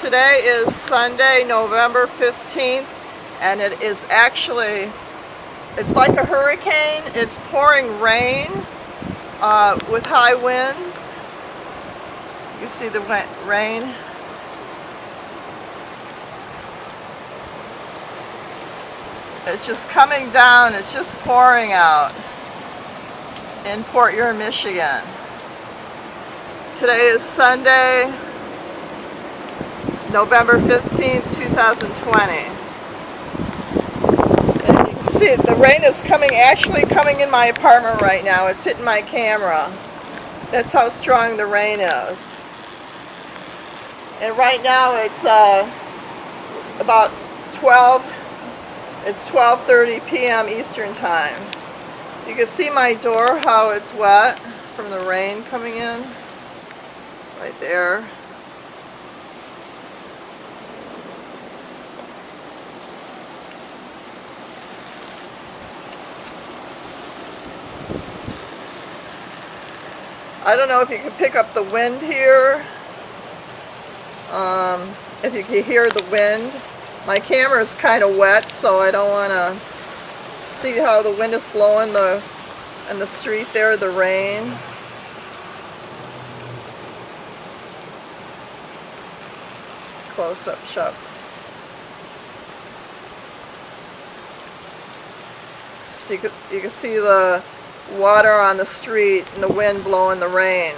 Today is Sunday, November 15th, and it is actually, it's like a hurricane. It's pouring rain with high winds. You can see the rain. It's just coming down. It's just pouring out in Port Huron, Michigan. Today is Sunday, November 15th, 2020. And you can see the rain is actually coming in my apartment right now. It's hitting my camera. That's how strong the rain is. And right now it's about 12:30 p.m. Eastern Time. You can see my door, how it's wet from the rain coming in. Right there. I don't know if you can pick up the wind here. If you can hear the wind. My camera is kind of wet, so I don't want to see how the wind is blowing in the street there, the rain. Close up shop. So you can see the water on the street and the wind blowing the rain.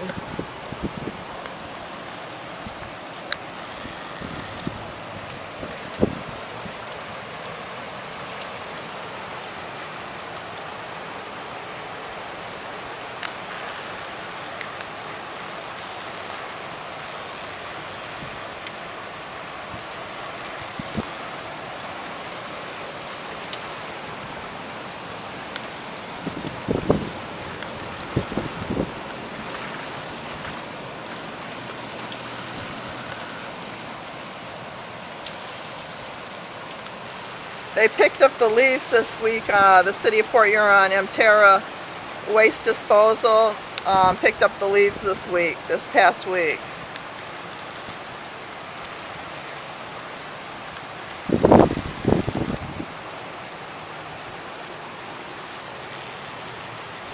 They picked up the leaves this week. The city of Port Huron, Emterra Waste Disposal picked up the leaves this past week.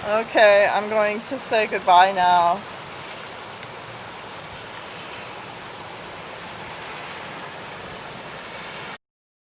Okay, I'm going to say goodbye now.